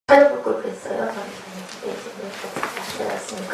찾아볼 걸 그랬어요. 선생님.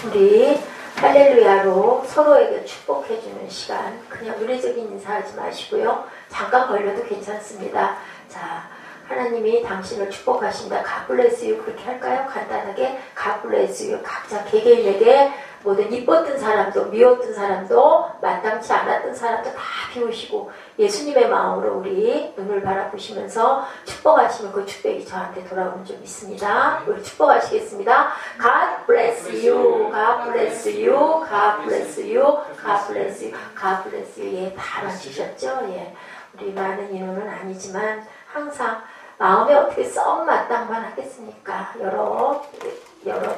우리 할렐루야로 서로에게 축복해주는 시간, 그냥 의례적인 인사하지 마시고요. 잠깐 걸려도 괜찮습니다. 자, 하나님이 당신을 축복하신다. God bless you. 그렇게 할까요? 간단하게 God bless you. 각자 개개인에게 모든 이뻤던 사람도 미웠던 사람도 마땅치 않았던 사람도 다 비우시고 예수님의 마음으로 우리 눈을 바라보시면서 축복하시면 그 축복이 저한테 돌아오는 점 있습니다. 우리 축복하시겠습니다. God bless you. God bless you. God bless you. God bless you. God bless you. 예, 다 맞추셨죠? 예. 우리 많은 인원은 아니지만 항상 마음에 어떻게 썩 마땅만 하겠습니까? 여러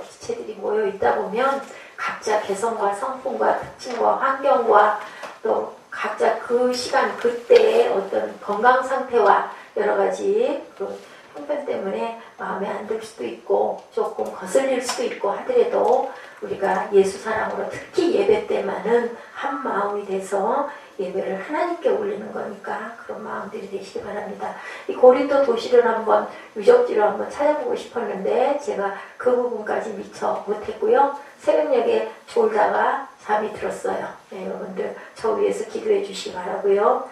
지체들이 모여 있다 보면 각자 개성과 성품과 특징과 환경과 또 각자 그 시간 그때의 어떤 건강 상태와 여러 가지 그 형편 때문에 마음에 안 들 수도 있고 조금 거슬릴 수도 있고 하더라도 우리가 예수 사랑으로 특히 예배 때만은 한 마음이 돼서 예배를 하나님께 올리는 거니까 그런 마음들이 되시기 바랍니다. 이 고린도 도시를 한번 유적지로 한번 찾아보고 싶었는데 제가 그 부분까지 미처 못했고요. 새벽녘에 졸다가 잠이 들었어요. 네, 여러분들 저 위해서 기도해 주시기 바라고요.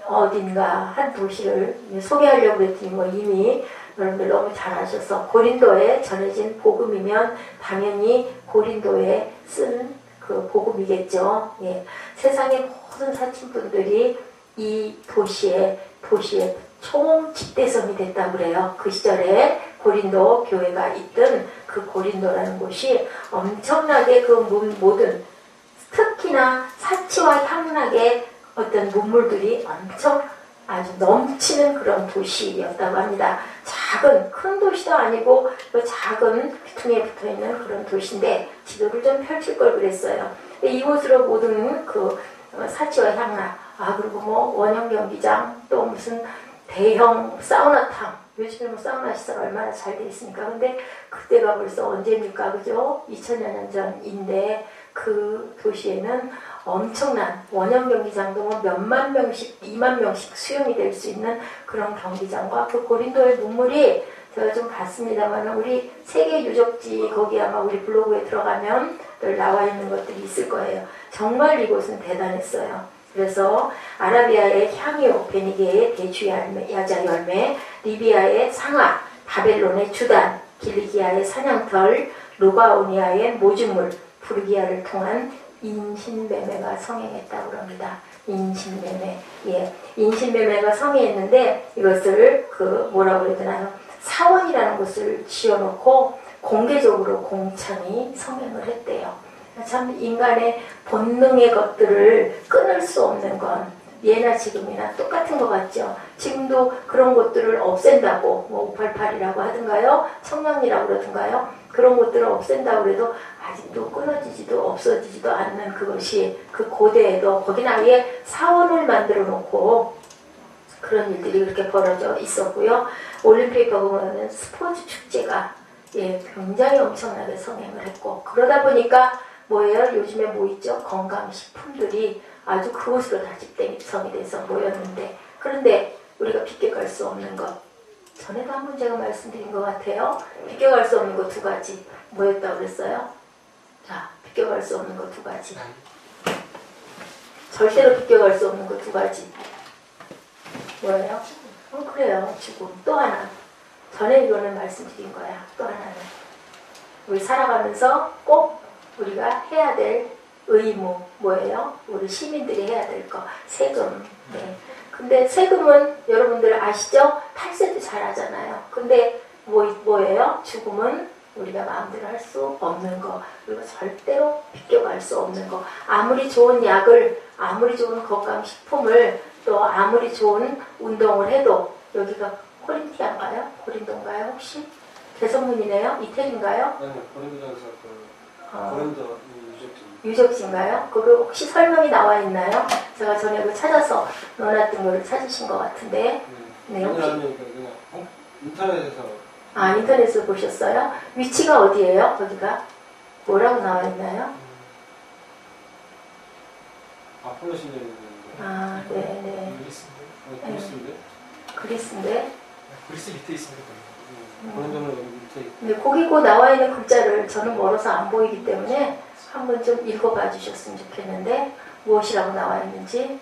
어딘가 한 도시를 소개하려고 했더니 뭐 이미 여러분들 너무 잘 아셔서 고린도에 전해진 복음이면 당연히 고린도에 쓴 그 복음이겠죠. 예. 세상의 모든 사칭분들이 이 도시의 총 집대성이 됐다고 그래요. 그 시절에 고린도 교회가 있던 그 고린도라는 곳이 엄청나게 그 모든 특히나 사치와 향락의 어떤 문물들이 엄청 아주 넘치는 그런 도시였다고 합니다. 큰 도시도 아니고 작은 귀퉁이에 붙어있는 그런 도시인데 지도를 좀 펼칠 걸 그랬어요. 이곳으로 모든 그 사치와 향락, 그리고 뭐 원형 경기장, 또 무슨 대형 사우나탕, 요즘에 뭐 사우나 시설 얼마나 잘 돼 있습니까? 근데 그때가 벌써 언제입니까? 그죠? 2000여 년 전인데 그 도시에는 엄청난 원형 경기장도 뭐 몇만 명씩, 2만 명씩 수용이 될 수 있는 그런 경기장과 그 고린도의 문물이 제가 좀 봤습니다만 우리 세계 유적지 거기 아마 우리 블로그에 들어가면 늘 나와 있는 것들이 있을 거예요. 정말 이곳은 대단했어요. 그래서 아라비아의 향유, 베니게의 대추 야자 열매, 리비아의 상아, 바벨론의 주단, 길리기아의 사냥털, 루바오니아의 모주물, 부르기아를 통한 인신매매가 성행했다고 합니다. 인신매매. 예. 인신매매가 성행했는데 이것을 뭐라고 해야 되나요? 사원이라는 것을 지어놓고 공개적으로 공창이 성행을 했대요. 참 인간의 본능의 것들을 끊을 수 없는 건 예나 지금이나 똑같은 것 같죠. 지금도 그런 것들을 없앤다고 뭐 588이라고 하든가요, 청량리라고 그러든가요, 그런 것들을 없앤다고 해도 아직도 끊어지지도 없어지지도 않는 그것이 그 고대에도 거기는 아예 사원을 만들어 놓고 그런 일들이 그렇게 벌어져 있었고요. 올림픽 보면은 스포츠 축제가 굉장히 엄청나게 성행을 했고 그러다 보니까 뭐예요? 요즘에 뭐 있죠? 건강식품들이 아주 그곳으로 다 집대성이 돼서 모였는데 그런데 우리가 비껴갈 수 없는 것 전에도 한번 제가 말씀드린 것 같아요. 비껴갈 수 없는 것 두 가지 뭐였다고 그랬어요? 자, 비껴갈 수 없는 것 두 가지 절대로 비껴갈 수 없는 것 두 가지 뭐예요? 그래요. 죽음. 또 하나 전에 이거는 말씀드린 거야. 또 하나는 우리 살아가면서 꼭 우리가 해야 될 의무 뭐예요? 우리 시민들이 해야 될 거 세금. 네. 근데 세금은 여러분들 아시죠? 탈세도 잘 하잖아요. 근데 뭐예요? 죽음은 우리가 마음대로 할 수 없는 거 그리고 절대로 비껴갈 수 없는 거 아무리 좋은 약을 아무리 좋은 건강식품을 또 아무리 좋은 운동을 해도 여기가 코린티아인가요? 고린도인가요? 혹시? 개성문이네요? 이태리인가요? 아니요. 고린도에서 고린도 유적지인가요? 그거 혹시 설명이 나와 있나요? 제가 전에 그 찾아서 넣어놨던 거를 찾으신 것 같은데. 네, 혹시? 그냥 인터넷에서. 인터넷에서 보셨어요? 위치가 어디예요? 거기가? 뭐라고 나와 있나요? 아폴로 신전이 있는데. 네네. 그리스인데? 그리스인데? 그리스 밑에 있습니다. 고린도는 여기 밑에 있고. 네, 거기 그 나와 있는 글자를 저는 멀어서 안 보이기 때문에 한번 좀 읽어봐 주셨으면 좋겠는데 무엇이라고 나와 있는지.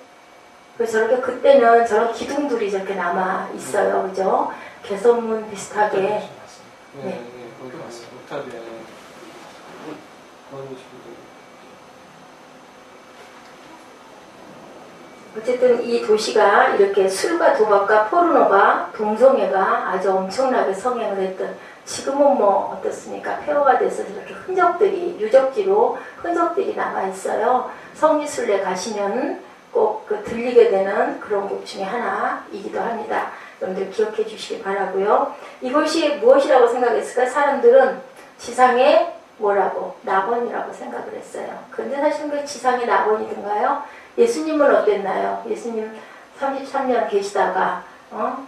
그래서 저렇게 그때는 저런 기둥들이 저렇게 남아 있어요, 그죠? 개선문 비슷하게. 네, 네. 네, 거기 맞습니다. 옥탑에 그런 식으로. 어쨌든 이 도시가 이렇게 술과 도박과 포르노가 동성애가 아주 엄청나게 성행을 했던, 지금은 뭐 어떻습니까? 폐허가 돼서 이렇게 흔적들이, 유적지로 흔적들이 남아 있어요. 성지순례 가시면 꼭 그 들리게 되는 그런 곳 중에 하나이기도 합니다. 여러분들 기억해 주시기 바라고요. 이것이 무엇이라고 생각했을까? 사람들은 지상의 뭐라고? 낙원이라고 생각을 했어요. 그런데 사실 그 지상의 낙원이든가요? 예수님은 어땠나요? 예수님 33년 계시다가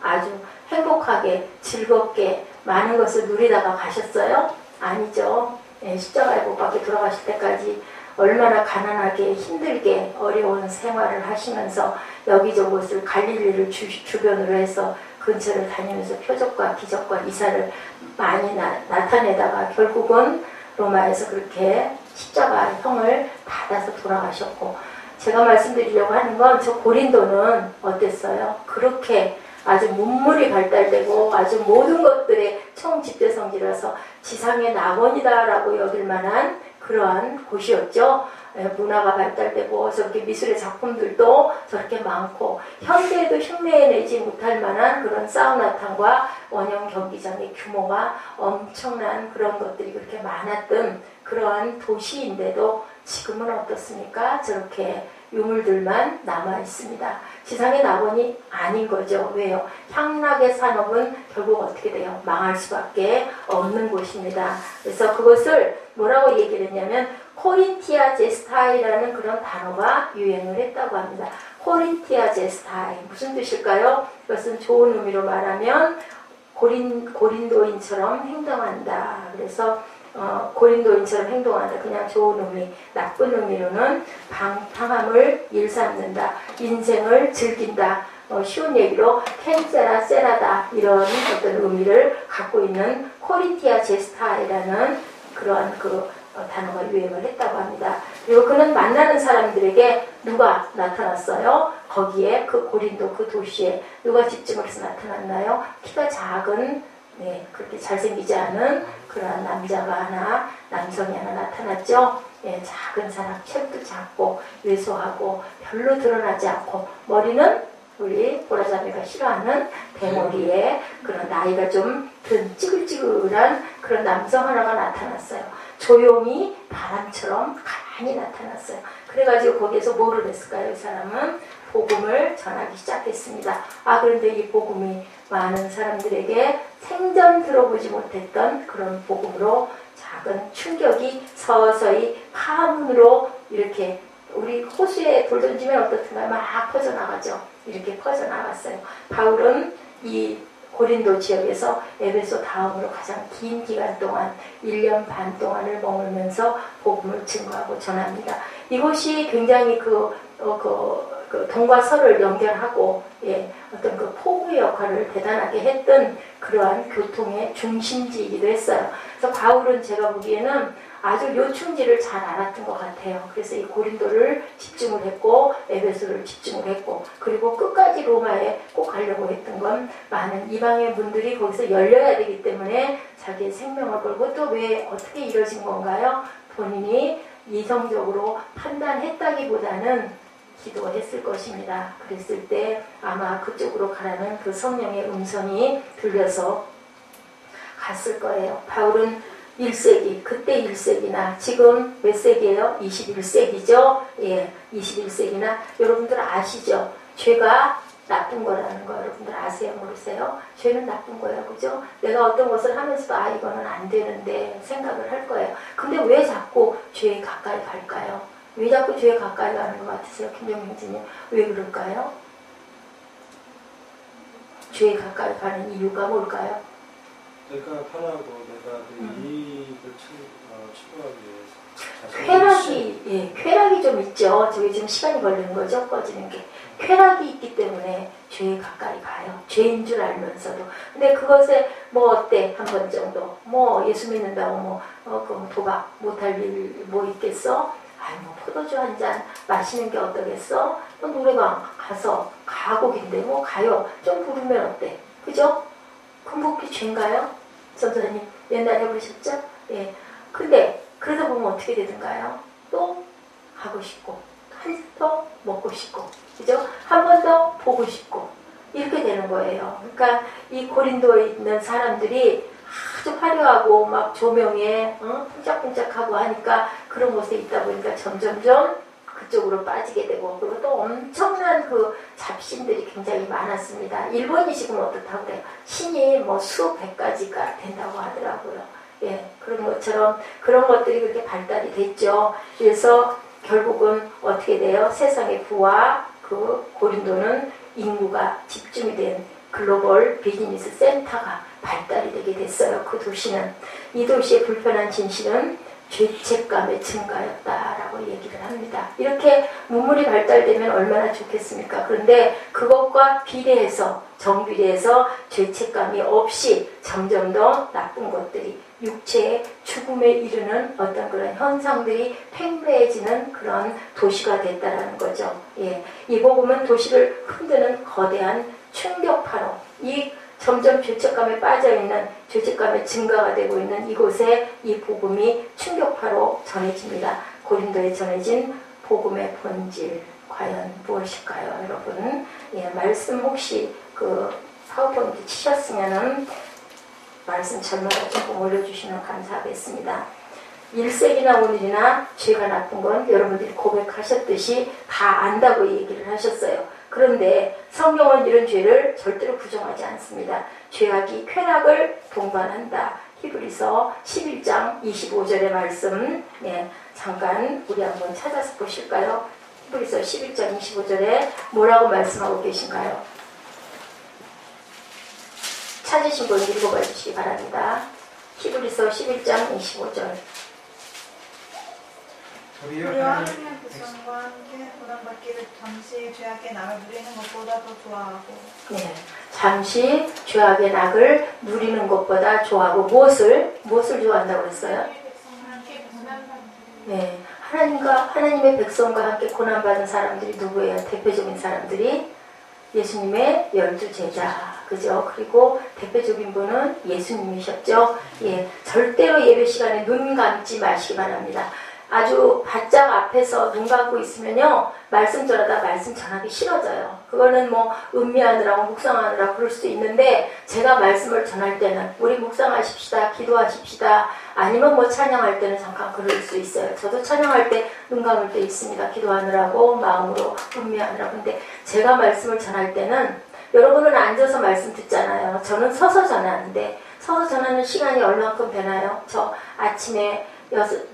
아주 행복하게 즐겁게 많은 것을 누리다가 가셨어요? 아니죠. 예, 십자가에 못 박혀 돌아가실 때까지 얼마나 가난하게 힘들게 어려운 생활을 하시면서 여기저곳을 갈릴리를 주변으로 해서 근처를 다니면서 표적과 기적과 이사를 많이 나타내다가 결국은 로마에서 그렇게 십자가형을 받아서 돌아가셨고, 제가 말씀드리려고 하는 건 저 고린도는 어땠어요? 그렇게 아주 문물이 발달되고 아주 모든 것들의 총집대성지라서 지상의 낙원이다라고 여길 만한 그러한 곳이었죠. 문화가 발달되고 저렇게 미술의 작품들도 저렇게 많고 현대에도 흉내내지 못할 만한 그런 사우나탕과 원형 경기장의 규모가 엄청난 그런 것들이 그렇게 많았던 그러한 도시인데도 지금은 어떻습니까? 저렇게 유물들만 남아 있습니다. 지상의 낙원이 아닌 거죠. 왜요? 향락의 산업은 결국 어떻게 돼요? 망할 수밖에 없는 곳입니다. 그래서 그것을 뭐라고 얘기를 했냐면 코린티아 제스타이라는 그런 단어가 유행을 했다고 합니다. 코린티아 제스타이 무슨 뜻일까요? 이것은 좋은 의미로 말하면 고린도인처럼 행동한다. 그래서 고린도인처럼 행동한다. 그냥 좋은 의미, 나쁜 의미로는 방탕함을 일삼는다. 인생을 즐긴다. 쉬운 얘기로 캔세라 세라다. 이런 어떤 의미를 갖고 있는 코린티아 제스타이라는 그러한 단어가 유행을 했다고 합니다. 그리고 그는 만나는 사람들에게 누가 나타났어요? 거기에 그 고린도 그 도시에 누가 집중을 해서 나타났나요? 키가 작은, 네, 그렇게 잘생기지 않은 그러한 남자가 하나, 남성이 하나 나타났죠. 예, 작은 사람, 체육도 작고 왜소하고 별로 드러나지 않고 머리는 우리 보라자매가 싫어하는 대머리에 그런 나이가 좀 든 찌글찌글한 그런 남성 하나가 나타났어요. 조용히 바람처럼 가만히 나타났어요. 그래가지고 거기에서 뭐를 했을까요? 이 사람은 복음을 전하기 시작했습니다. 그런데 이 복음이 많은 사람들에게 생전 들어보지 못했던 그런 복음으로 작은 충격이 서서히 파문으로 이렇게 우리 호수에 돌 던지면 어떻든가 막 퍼져나가죠. 이렇게 퍼져나갔어요. 바울은 이 고린도 지역에서 에베소 다음으로 가장 긴 기간 동안 1년 반 동안을 머물면서 복음을 증거하고 전합니다. 이것이 굉장히 그 동과 서를 연결하고 어떤 그 포구의 역할을 대단하게 했던 그러한 교통의 중심지이기도 했어요. 그래서 바울은 제가 보기에는 아주 요충지를 잘 알았던 것 같아요. 그래서 이 고린도를 집중을 했고 에베소를 집중을 했고 그리고 끝까지 로마에 꼭 가려고 했던 건 많은 이방의 문들이 거기서 열려야 되기 때문에 자기의 생명을 걸고 또 왜 어떻게 이뤄진 건가요? 본인이 이성적으로 판단했다기보다는 기도했을 것입니다. 그랬을 때 아마 그쪽으로 가라는 그 성령의 음성이 들려서 갔을 거예요. 바울은 1세기, 그때 1세기나 지금 몇 세기예요? 21세기죠? 예, 21세기나 여러분들 아시죠? 죄가 나쁜 거라는 거 여러분들 아세요? 모르세요? 죄는 나쁜 거예요. 그죠? 내가 어떤 것을 하면서도 이거는 안 되는데 생각을 할 거예요. 근데 왜 자꾸 죄에 가까이 갈까요? 왜 자꾸 죄에 가까이 가는 것 같으세요? 김정민 형제님. 왜 그럴까요? 죄에 가까이 가는 이유가 뭘까요? 내가 편하고 내가 내 이익을 추구하기 위해서 쾌락이 좀 있죠. 저기 지금 시간이 걸리는 거죠, 꺼지는 게. 쾌락이 있기 때문에 죄에 가까이 가요. 죄인 줄 알면서도. 근데 그것에 뭐 어때? 한 번 정도. 뭐 예수 믿는다고 그럼 도박 못할 일 뭐 있겠어? 아이 뭐 포도주 한 잔 마시는 게 어떠겠어? 노래방 가서 가곡인데 뭐 가요. 좀 부르면 어때? 그죠? 금복이 죄인가요? 선생님 옛날에 그러셨죠? 예. 근데 그러다 보면 어떻게 되든가요? 또 가고 싶고 한 잔 더 먹고 싶고 그죠? 한 번 더 보고 싶고 이렇게 되는 거예요. 그러니까 이 고린도에 있는 사람들이 아주 화려하고 막 조명에 pun짝pun짝하고 하니까 그런 곳에 있다 보니까 점점점 그쪽으로 빠지게 되고 그리고 또 엄청난 그 잡신들이 굉장히 많았습니다. 일본이 지금 어떻다고 그래요? 신이 뭐 수백 가지가 된다고 하더라고요. 예, 그런 것처럼 그런 것들이 그렇게 발달이 됐죠. 그래서 결국은 어떻게 돼요? 세상의 부와 그 고린도는 인구가 집중이 된 글로벌 비즈니스 센터가 발달이 되게 됐어요. 그 도시는. 이 도시의 불편한 진실은 죄책감의 증가였다라고 얘기를 합니다. 이렇게 문물이 발달되면 얼마나 좋겠습니까? 그런데 그것과 비례해서 정비례해서 죄책감이 없이 점점 더 나쁜 것들이 육체의 죽음에 이르는 어떤 그런 현상들이 팽배해지는 그런 도시가 됐다라는 거죠. 예, 이 복음은 도시를 흔드는 거대한 충격파로 이 점점 죄책감에 빠져있는 죄책감의 증가가 되고 있는 이곳에 이 복음이 충격파로 전해집니다. 고린도에 전해진 복음의 본질 과연 무엇일까요? 여러분 예, 말씀 혹시 그 파워포인트 치셨으면은 말씀 절마다 조금 올려주시면 감사하겠습니다. 1세기나 오늘이나 죄가 나쁜 건 여러분들이 고백하셨듯이 다 안다고 얘기를 하셨어요. 그런데 성경은 이런 죄를 절대로 부정하지 않습니다. 죄악이 쾌락을 동반한다. 히브리서 11장 25절의 말씀 잠깐 우리 한번 찾아서 보실까요? 히브리서 11장 25절에 뭐라고 말씀하고 계신가요? 찾으신 분 읽어봐 주시기 바랍니다. 히브리서 11장 25절. 우리와 하나님의 백성과 함께 고난받기를 잠시 죄악의 낙을 누리는 것보다 더 좋아하고 네, 잠시 죄악의 낙을 누리는 것보다 좋아하고 무엇을 좋아한다고 그랬어요? 네, 하나님의 백성과 함께 고난받은 사람들이 누구예요? 대표적인 사람들이 예수님의 12제자 그죠? 그리고 대표적인 분은 예수님이셨죠. 예, 절대로 예배 시간에 눈 감지 마시기 바랍니다. 아주 바짝 앞에서 눈 감고 있으면요 말씀 전하다 말씀 전하기 싫어져요. 그거는 뭐 음미하느라고 묵상하느라고 그럴 수도 있는데 제가 말씀을 전할 때는 우리 묵상하십시다 기도하십시다 아니면 뭐 찬양할 때는 잠깐 그럴 수 있어요. 저도 찬양할 때 눈 감을 때 있습니다. 기도하느라고 마음으로 음미하느라고. 근데 제가 말씀을 전할 때는 여러분은 앉아서 말씀 듣잖아요. 저는 서서 전하는데 서서 전하는 시간이 얼마큼 되나요? 저 아침에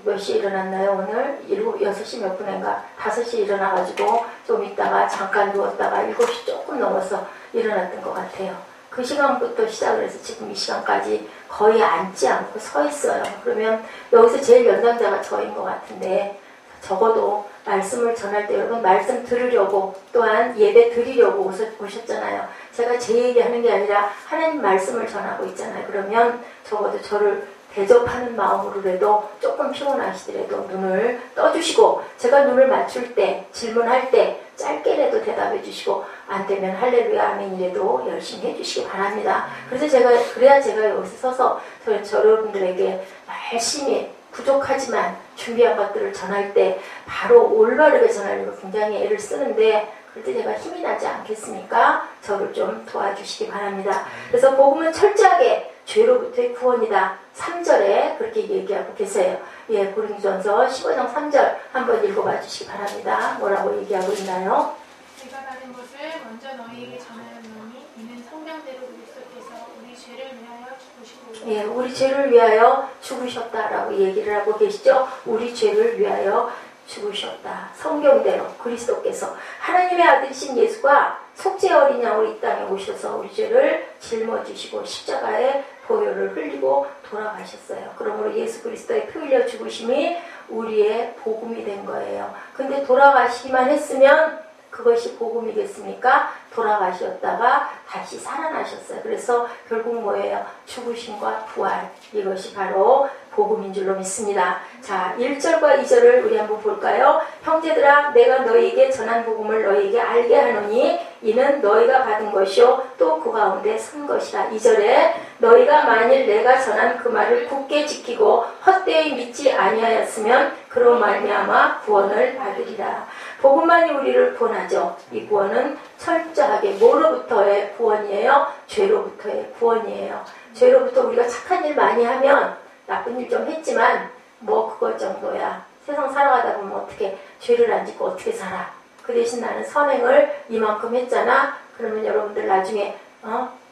몇 시에 일어났나요? 오늘 6시 몇 분인가 5시에 일어나가지고 좀 있다가 잠깐 누웠다가 7시 조금 넘어서 일어났던 것 같아요. 그 시간부터 시작을 해서 지금 이 시간까지 거의 앉지 않고 서 있어요. 그러면 여기서 제일 연장자가 저인 것 같은데 적어도 말씀을 전할 때 여러분 말씀 들으려고 또한 예배 드리려고 오셨잖아요. 제가 제 얘기하는 게 아니라 하나님 말씀을 전하고 있잖아요. 그러면 적어도 저를 대접하는 마음으로라도 조금 피곤하시더라도 눈을 떠주시고 제가 눈을 맞출 때 질문할 때 짧게라도 대답해 주시고 안 되면 할렐루야 아멘이라도 열심히 해주시기 바랍니다. 그래야 제가 여기서 서서 여러분들에게 열심히 부족하지만 준비한 것들을 전할 때 바로 올바르게 전하려고 굉장히 애를 쓰는데 그럴 때 제가 힘이 나지 않겠습니까? 저를 좀 도와주시기 바랍니다. 그래서 복음은 철저하게 죄로부터의 구원이다. 3절에 그렇게 얘기하고 계세요. 예, 고린도전서 15장 3절 한번 읽어봐 주시기 바랍니다. 뭐라고 얘기하고 있나요? 내가 다른 것을 먼저 너희에게 전하였노니 이는 성경대로 그리스도께서 우리 죄를 위하여 죽으시고 예, 우리 죄를 위하여 죽으셨다라고 얘기를 하고 계시죠. 우리 죄를 위하여 죽으셨다. 성경대로 그리스도께서 하나님의 아들이신 예수가 속죄 어린 양으로 이 땅에 오셔서 우리 죄를 짊어지시고 십자가에 보혈을 흘리고 돌아가셨어요. 그러므로 예수 그리스도의 피 흘려 죽으심이 우리의 복음이 된 거예요. 근데 돌아가시기만 했으면 그것이 복음이겠습니까? 돌아가셨다가 다시 살아나셨어요. 그래서 결국 뭐예요? 죽으심과 부활. 이것이 바로 복음인 줄로 믿습니다. 자, 1절과 2절을 우리 한번 볼까요? 형제들아, 내가 너희에게 전한 복음을 너희에게 알게 하노니 이는 너희가 받은 것이요 또 그 가운데 선 것이라. 2절에 너희가 만일 내가 전한 그 말을 굳게 지키고 헛되이 믿지 아니하였으면 그로 말미암아 구원을 받으리라. 복음만이 우리를 구원하죠. 이 구원은 철저하게 뭐로부터의 구원이에요? 죄로부터의 구원이에요. 죄로부터 우리가 착한 일 많이 하면 나쁜 일 좀 했지만 뭐 그것 정도야. 세상 살아가다 보면 어떻게 죄를 안 짓고 어떻게 살아. 그 대신 나는 선행을 이만큼 했잖아. 그러면 여러분들 나중에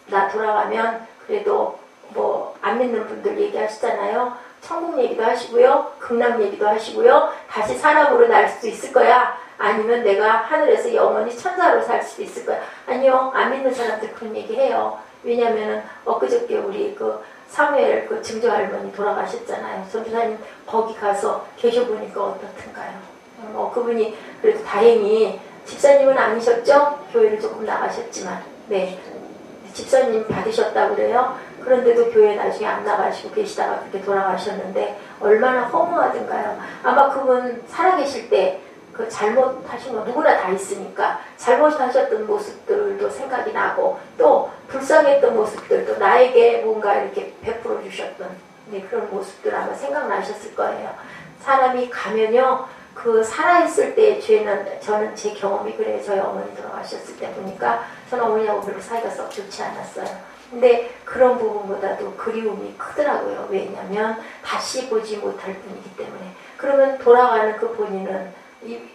나 돌아가면 그래도 뭐 안 믿는 분들 얘기하시잖아요. 천국 얘기도 하시고요. 극락 얘기도 하시고요. 다시 사람으로 날 수도 있을 거야. 아니면 내가 하늘에서 영원히 천사로 살 수도 있을 거야. 아니요. 안 믿는 사람들 그런 얘기해요. 왜냐면은 엊그저께 우리 그 사무엘 그 증조 할머니 돌아가셨잖아요. 전도사님 거기 가서 계셔보니까 어떻든가요? 그분이 그래도 다행히 집사님은 아니셨죠? 교회를 조금 나가셨지만 네 집사님 받으셨다고 그래요. 그런데도 교회 나중에 안 나가시고 계시다가 그렇게 돌아가셨는데 얼마나 허무하던가요. 아마 그분 살아계실 때 그 잘못하신 거 누구나 다 있으니까 잘못하셨던 모습들도 생각이 나고 또 불쌍했던 모습들도 나에게 뭔가 이렇게 베풀어 주셨던 그런 모습들 아마 생각나셨을 거예요. 사람이 가면요 그 살아있을 때의 죄는 저는 제 경험이 그래요. 저희 어머니 돌아가셨을 때 보니까 저는 어머니하고 별로 사이가 썩 좋지 않았어요. 근데 그런 부분보다도 그리움이 크더라고요. 왜냐하면 다시 보지 못할 분이기 때문에. 그러면 돌아가는 그 본인은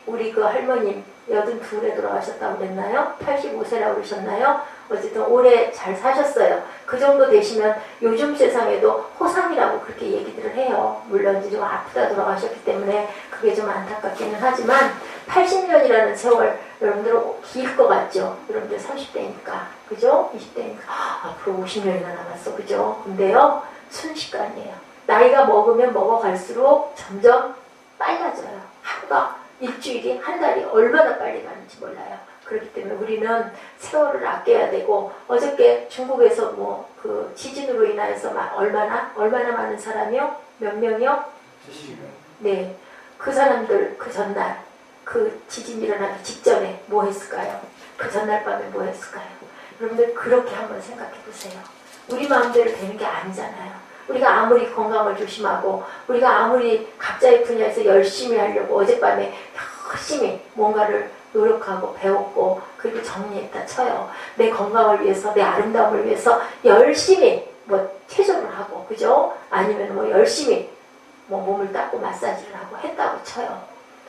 우리 그 할머님 82에 돌아가셨다고 그랬나요? 85세라고 그러셨나요? 어쨌든 오래 잘 사셨어요. 그 정도 되시면 요즘 세상에도 호상이라고 그렇게 얘기들을 해요. 물론 이제 좀 아프다 돌아가셨기 때문에 그게 좀 안타깝기는 하지만 80년이라는 세월 여러분들 길 것 같죠? 여러분들 30대니까 그죠? 20대니까 앞으로 50년이나 남았어 그죠? 근데요 순식간이에요. 나이가 먹으면 먹어갈수록 점점 빨라져요. 하루가 일주일이 한 달이 얼마나 빨리 가는지 몰라요. 그렇기 때문에 우리는 세월을 아껴야 되고 어저께 중국에서 뭐 그 지진으로 인해서 얼마나 많은 사람이요? 몇 명이요? 70명. 네, 그 사람들 그 전날 그 지진 일어나기 직전에 뭐 했을까요? 그 전날 밤에 뭐 했을까요? 여러분들 그렇게 한번 생각해 보세요. 우리 마음대로 되는 게 아니잖아요. 우리가 아무리 건강을 조심하고 우리가 아무리 각자의 분야에서 열심히 하려고 어젯밤에 열심히 뭔가를 노력하고 배웠고 그리고 정리했다 쳐요. 내 건강을 위해서 내 아름다움을 위해서 열심히 뭐 체조를 하고 그죠? 아니면 뭐 열심히 뭐 몸을 닦고 마사지를 하고 했다고 쳐요.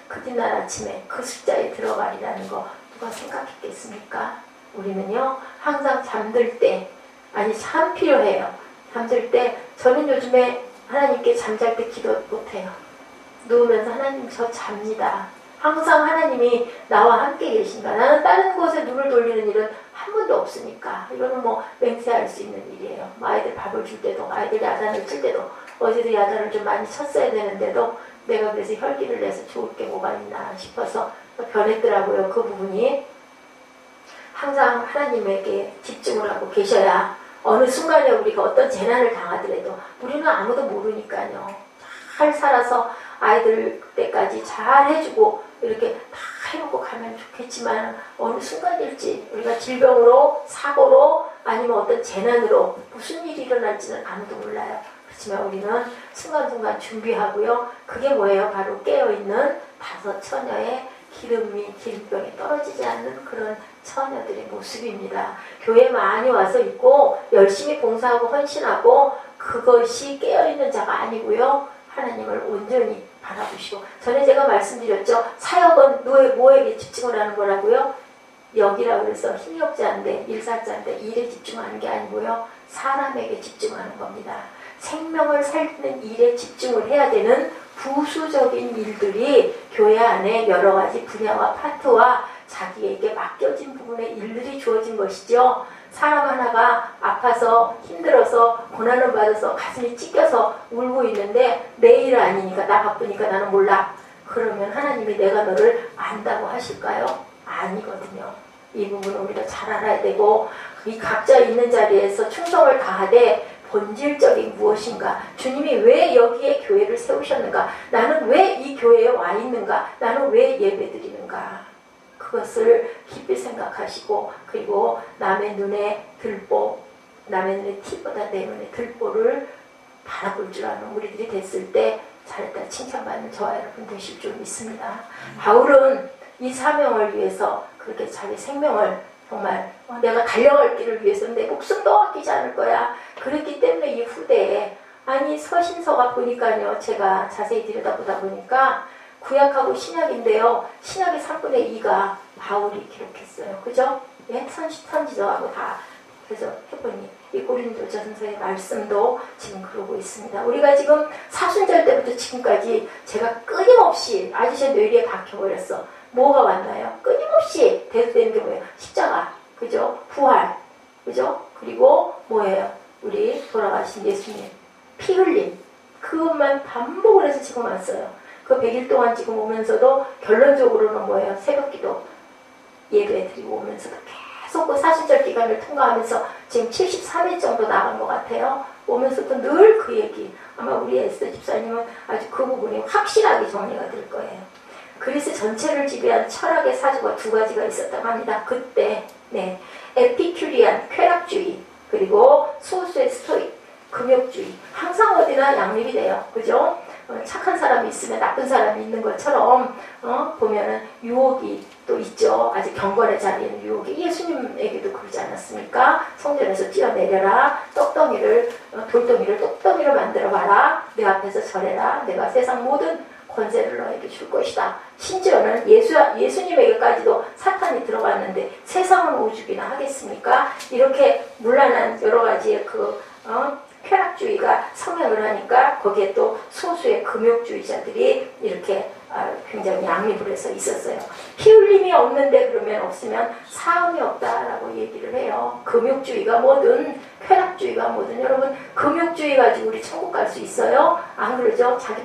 그 뒷날 아침에 그 숫자에 들어가리라는 거 누가 생각했겠습니까? 우리는요 항상 잠들 때 아니 참 필요해요. 잠들 때 저는 요즘에 하나님께 잠잘 때 기도 못해요. 누우면서 하나님 저 잡니다. 항상 하나님이 나와 함께 계신가. 나는 다른 곳에 눈을 돌리는 일은 한 번도 없으니까. 이거는 뭐 맹세할 수 있는 일이에요. 뭐 아이들 밥을 줄 때도 아이들 야단을 칠 때도 어제도 야단을 좀 많이 쳤어야 되는데도 내가 그래서 혈기를 내서 좋을 게 뭐가 있나 싶어서 변했더라고요. 그 부분이. 항상 하나님에게 집중을 하고 계셔야 어느 순간에 우리가 어떤 재난을 당하더라도 우리는 아무도 모르니까요. 잘 살아서 아이들 때까지 잘 해주고 이렇게 다 해놓고 가면 좋겠지만 어느 순간일지 우리가 질병으로 사고로 아니면 어떤 재난으로 무슨 일이 일어날지는 아무도 몰라요. 그렇지만 우리는 순간순간 준비하고요. 그게 뭐예요? 바로 깨어있는 5 처녀의 기름이 기름병에 떨어지지 않는 그런 처녀들의 모습입니다. 교회 많이 와서 있고 열심히 봉사하고 헌신하고 그것이 깨어있는 자가 아니고요. 하나님을 온전히 바라보시고 전에 제가 말씀드렸죠. 사역은 뭐에게 집중을 하는 거라고요? 여기라고 해서 힘이 없지 않은데 일사자인데 일에 집중하는 게 아니고요. 사람에게 집중하는 겁니다. 생명을 살리는 일에 집중을 해야 되는 부수적인 일들이 교회 안에 여러 가지 분야와 파트와 자기에게 맡겨진 부분에 일들이 주어진 것이죠. 사람 하나가 아파서 힘들어서 고난을 받아서 가슴이 찢겨서 울고 있는데 내일 아니니까 나 바쁘니까 나는 몰라. 그러면 하나님이 내가 너를 안다고 하실까요? 아니거든요. 이 부분은 우리가 잘 알아야 되고 이 각자 있는 자리에서 충성을 다하되 본질적인 무엇인가? 주님이 왜 여기에 교회를 세우셨는가? 나는 왜 이 교회에 와 있는가? 나는 왜 예배드리는가? 그것을 깊이 생각하시고 그리고 남의 눈에 들보, 남의 눈에 티보다 내 눈에 들보를 바라볼 줄 아는 우리들이 됐을 때 잘했다 칭찬받는 저와 여러분 되실 줄 믿습니다. 바울은 이 사명을 위해서 그렇게 자기 생명을 정말 내가 달려갈 길을 위해서 내 목숨도 아끼지 않을 거야. 그렇기 때문에 이 후대에 아니 서신서가 보니까요. 제가 자세히 들여다보다 보니까 구약하고 신약인데요. 신약의 3분의 2가 바울이 기록했어요. 그죠? 예? 선지서하고 다. 그래서 해보니 이 고린도전서의 말씀도 지금 그러고 있습니다. 우리가 지금 사순절 때부터 지금까지 제가 끊임없이 아주 제 뇌리에 박혀버렸어. 뭐가 왔나요? 끊임없이 대두되는 게 뭐예요? 십자가. 그죠? 부활. 그죠? 그리고 뭐예요? 우리 돌아가신 예수님. 피 흘림. 그것만 반복을 해서 지금 왔어요. 그 100일 동안 지금 오면서도 결론적으로는 뭐예요? 새벽기도 예배 드리고 오면서도 계속 그 사순절 기간을 통과하면서 지금 73일 정도 나간 것 같아요. 오면서도 늘 그 얘기. 아마 우리 에스더 집사님은 아주 그 부분이 확실하게 정리가 될 거예요. 그리스 전체를 지배한 철학의 사주가 두 가지가 있었다고 합니다. 그때 네, 에피큐리안 쾌락주의 그리고 소수의 스토익 금욕주의. 항상 어디나 양립이 돼요. 그죠? 착한 사람이 있으면 나쁜 사람이 있는 것처럼 보면은 유혹이 또 있죠. 아직 경건의 자리에는 유혹이. 예수님에게도 그러지 않았습니까? 성전에서 뛰어내려라. 돌덩이를 똑덩이로 만들어봐라. 내 앞에서 절해라. 내가 세상 모든 권세를 너에게 줄 것이다. 심지어는 예수님에게까지도 사탄이 들어갔는데 세상은 오죽이나 하겠습니까? 이렇게 문란한 여러 가지의 쾌락주의가 성행을 하니까 거기에 또 소수의 금욕주의자들이 이렇게 굉장히 양립을 해서 있었어요. 피 흘림이 없는데 그러면 없으면 사함이 없다라고 얘기를 해요. 금욕주의가 뭐든 쾌락주의가 뭐든 여러분 금욕주의 가지고 우리 천국 갈 수 있어요? 안 그러죠? 자기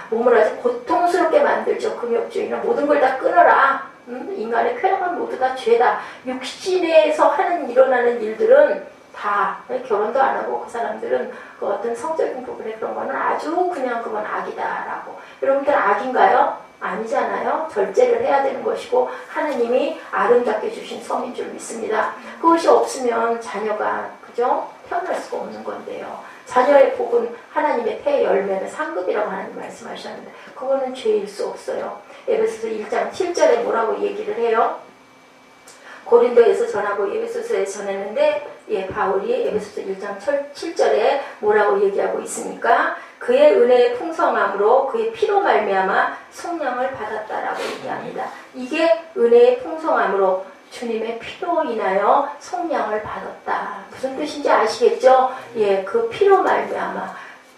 몸을 아주 고통스럽게 만들죠. 금욕주의는 모든 걸 다 끊어라. 인간의 쾌락은 모두 다 죄다. 육신에서 일어나는 일들은 다 결혼도 안 하고 그 사람들은 그 어떤 성적인 부분에 그런 거는 아주 그냥 그건 악이다라고. 여러분들 악인가요? 아니잖아요. 절제를 해야 되는 것이고 하나님이 아름답게 주신 성인 줄 믿습니다. 그것이 없으면 자녀가 그죠? 태어날 수가 없는 건데요. 자녀의 복은 하나님의 태의 열매는 상급이라고 하나님 말씀하셨는데 그거는 죄일 수 없어요. 에베소서 1장 7절에 뭐라고 얘기를 해요? 고린도에서 전하고 에베소서에 전했는데 바울이 에베소서 1장 7절에 뭐라고 얘기하고 있습니까? 그의 은혜의 풍성함으로 그의 피로 말미암아 성령을 받았다라고 얘기합니다. 이게 은혜의 풍성함으로 주님의 피로 인하여 성령을 받았다. 무슨 뜻인지 아시겠죠? 그 피로 말미암아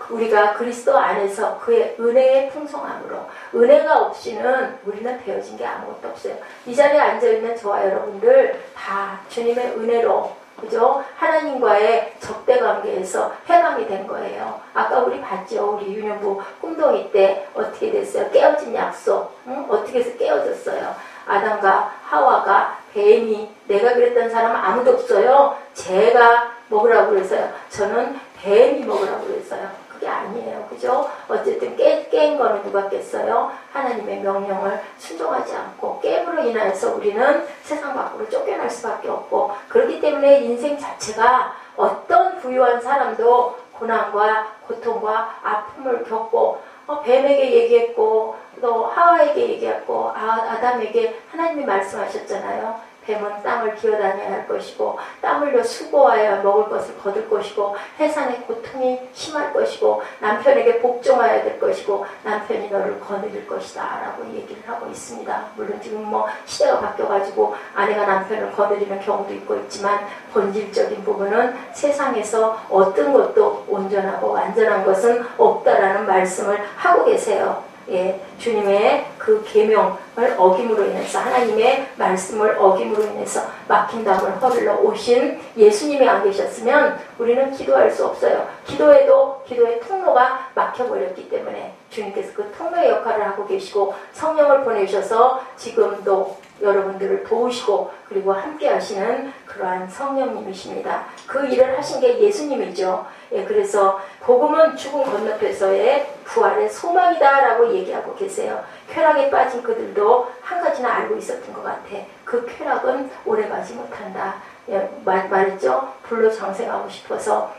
우리가 그리스도 안에서 그의 은혜의 풍성함으로 은혜가 없이는 우리는 되어진 게 아무것도 없어요. 이 자리에 앉아있는 저와 여러분들 다 주님의 은혜로 그죠? 하나님과의 적대관계에서 해방이 된 거예요. 아까 우리 봤죠? 우리 유년부 꿈동이 때 어떻게 됐어요? 깨어진 약속. 어떻게 해서 깨어졌어요? 아담과 하와가 뱀이 내가 그랬던 사람은 아무도 없어요. 제가 먹으라고 그랬어요. 저는 뱀이 먹으라고 그랬어요. 그게 아니에요. 그죠? 어쨌든 깬 거는 누가 깼어요? 하나님의 명령을 순종하지 않고 깨므로 인해서 우리는 세상 밖으로 쫓겨날 수밖에 없고 그렇기 때문에 인생 자체가 어떤 부유한 사람도 고난과 고통과 아픔을 겪고 뱀에게 얘기했고 또 하와에게 얘기했고 아담에게 하나님이 말씀하셨잖아요. 뱀은 땅을 기어다녀야 할 것이고 땀 흘려 수고하여 먹을 것을 거둘 것이고 해산의 고통이 심할 것이고 남편에게 복종하여야 될 것이고 남편이 너를 거느릴 것이다 라고 얘기를 하고 있습니다. 물론 지금 시대가 바뀌어가지고 아내가 남편을 거느리는 경우도 있고 있지만 본질적인 부분은 세상에서 어떤 것도 온전하고 완전한 것은 없다라는 말씀을 하고 계세요. 예, 주님의 그 계명을 어김으로 인해서 하나님의 말씀을 어김으로 인해서 막힌 담을 허들러 오신 예수님이 안 계셨으면 우리는 기도할 수 없어요. 기도에도 기도의 통로가 막혀버렸기 때문에 주님께서 그 통로의 역할을 하고 계시고 성령을 보내셔서 지금도 여러분들을 도우시고 그리고 함께 하시는 그러한 성령님이십니다. 그 일을 하신 게 예수님이죠. 예, 그래서 복음은 죽음 건너편에서의 부활의 소망이다라고 얘기하고 계세요. 쾌락에 빠진 그들도 한 가지는 알고 있었던 것 같아. 그 쾌락은 오래가지 못한다. 예, 말했죠. 불로 장생하고 싶어서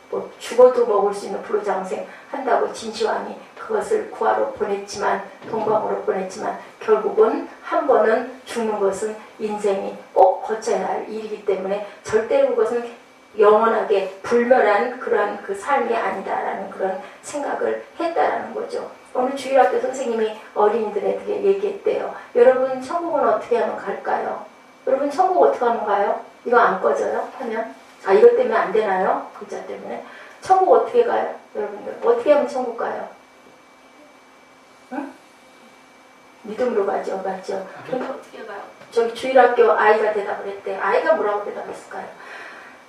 뭐 죽어도 먹을 수 있는 불로장생 한다고 진시황이 그것을 구하러 보냈지만 동방으로 보냈지만 결국은 한 번은 죽는 것은 인생이 꼭 거쳐야 할 일이기 때문에 절대로 그것은 영원하게 불멸한 그런 그 삶이 아니다라는 그런 생각을 했다라는 거죠. 오늘 주일학교 선생님이 어린이들에게 얘기했대요. 여러분 천국은 어떻게 하면 갈까요? 여러분 천국 어떻게 하면 가요? 이거 안 꺼져요? 하면? 아, 이것 때문에 안 되나요? 글자 때문에. 천국 어떻게 가요? 여러분들. 어떻게 하면 천국 가요? 응? 믿음으로 가죠. 맞죠? 그럼 어떻게 가요? 저기 주일학교 아이가 대답을 했대요. 아이가 뭐라고 대답했을까요?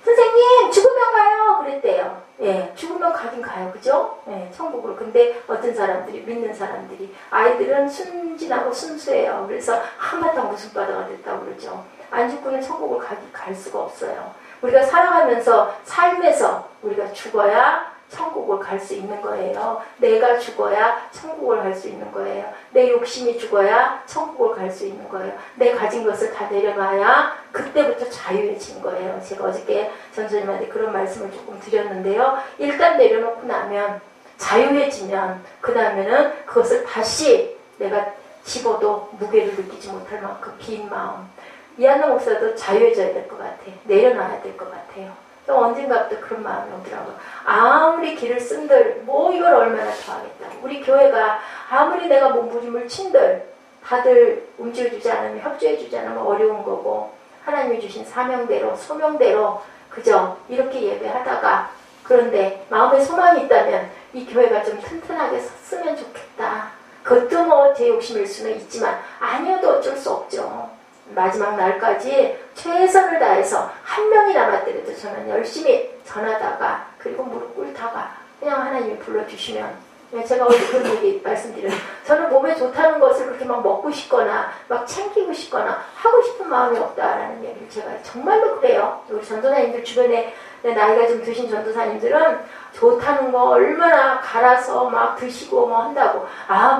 선생님, 죽으면 가요! 그랬대요. 예, 죽으면 가긴 가요. 그죠? 예, 천국을. 근데 어떤 사람들이, 믿는 사람들이, 아이들은 순진하고 순수해요. 그래서 한바탕 웃음바다가 됐다고 그러죠. 안 죽고는 천국을 갈 수가 없어요. 우리가 살아가면서 삶에서 우리가 죽어야 천국을 갈 수 있는 거예요. 내가 죽어야 천국을 갈 수 있는 거예요. 내 욕심이 죽어야 천국을 갈 수 있는 거예요. 내 가진 것을 다 내려놔야 그때부터 자유해진 거예요. 제가 어저께 전선님한테 그런 말씀을 조금 드렸는데요. 일단 내려놓고 나면 자유해지면 그 다음에는 그것을 다시 내가 집어도 무게를 느끼지 못할 만큼 빈 마음. 이한나 목사도 자유해져야 될 것 같아. 내려놔야 될 것 같아요. 또 언젠가부터 그런 마음이 오더라고요. 아무리 길을 쓴들 뭐 이걸 얼마나 더 하겠다. 우리 교회가 아무리 내가 몸부림을 친들 다들 움직여주지 않으면 협조해주지 않으면 어려운 거고 하나님이 주신 사명대로 소명대로 그저 이렇게 예배하다가 그런데 마음에 소망이 있다면 이 교회가 좀 튼튼하게 섰으면 좋겠다. 그것도 뭐 제 욕심일 수는 있지만 아니어도 어쩔 수 없죠. 마지막 날까지 최선을 다해서 한 명이 남았더라도 저는 열심히 전하다가 그리고 무릎 꿇다가 그냥 하나님이 불러주시면 제가 어제 그런 얘기 말씀드려요. 저는 몸에 좋다는 것을 그렇게 막 먹고 싶거나 막 챙기고 싶거나 하고 싶은 마음이 없다라는 얘기를 제가 정말로 그래요. 우리 전도사님들 주변에 나이가 좀 드신 전도사님들은 좋다는 거 얼마나 갈아서 막 드시고 뭐 한다고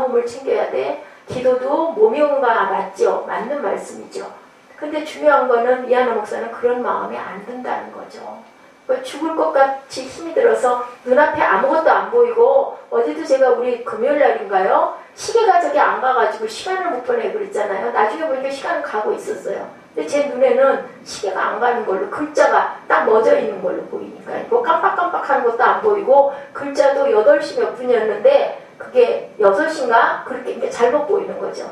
몸을 챙겨야 돼. 기도도 몸이 온가 맞죠. 맞는 말씀이죠. 근데 중요한 거는 이하나 목사는 그런 마음이 안 든다는 거죠. 죽을 것 같이 힘이 들어서 눈앞에 아무것도 안 보이고 어제도 제가 우리 금요일 날인가요? 시계가 저기 안 가가지고 시간을 못 보내고 그랬잖아요. 나중에 보니까 시간은 가고 있었어요. 근데 제 눈에는 시계가 안 가는 걸로 글자가 딱 멎어 있는 걸로 보이니까 뭐 깜빡깜빡하는 것도 안 보이고 글자도 8시 몇 분이었는데 그게 6시인가? 그렇게 이제 잘못 보이는 거죠.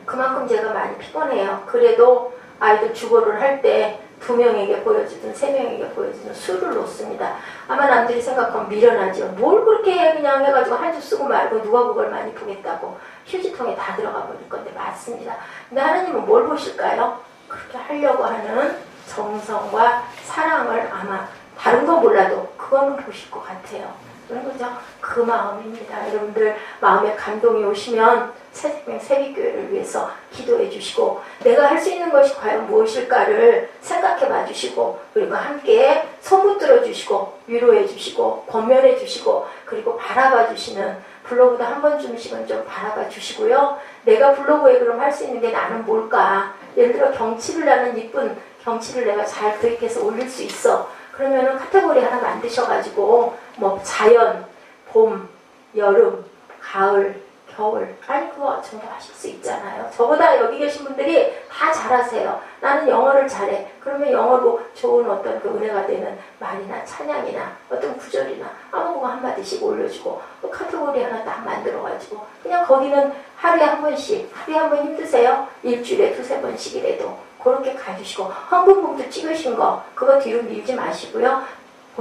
그만큼 제가 많이 피곤해요. 그래도 아이들 주거를 할 때 2명에게 보여주든 3명에게 보여주든 수를 놓습니다. 아마 남들이 생각하면 미련하죠. 뭘 그렇게 그냥 해가지고 한 주 쓰고 말고 누가 그걸 많이 보겠다고 휴지통에 다 들어가 버릴 건데 맞습니다. 근데 하나님은 뭘 보실까요? 그렇게 하려고 하는 정성과 사랑을 아마 다른 거 몰라도 그거는 보실 것 같아요. 그죠? 그 마음입니다. 여러분들 마음에 감동이 오시면 새생명 세비교회를 위해서 기도해 주시고 내가 할 수 있는 것이 과연 무엇일까를 생각해 봐 주시고 그리고 함께 손붙들어 주시고 위로해 주시고 권면해 주시고 그리고 바라봐 주시는 블로그도 한 번쯤씩은 좀 바라봐 주시고요. 내가 블로그에 그럼 할 수 있는 게 나는 뭘까? 예를 들어 경치를 나는 이쁜 경치를 내가 잘 도입해서 올릴 수 있어. 그러면은 카테고리 하나 만드셔가지고 뭐 자연, 봄, 여름, 가을, 겨울 아니 그거 전부 하실 수 있잖아요. 저보다 여기 계신 분들이 다 잘하세요. 나는 영어를 잘해. 그러면 영어로 좋은 어떤 그 은혜가 되는 말이나 찬양이나 어떤 구절이나 아무 거 한마디씩 올려주고 또 카테고리 하나 딱 만들어가지고 그냥 거기는 하루에 한 번씩 하루에 한 번 힘드세요? 일주일에 2-3번씩이라도 그렇게 가주시고 헌금봉투 찍으신 거 그거 뒤로 밀지 마시고요.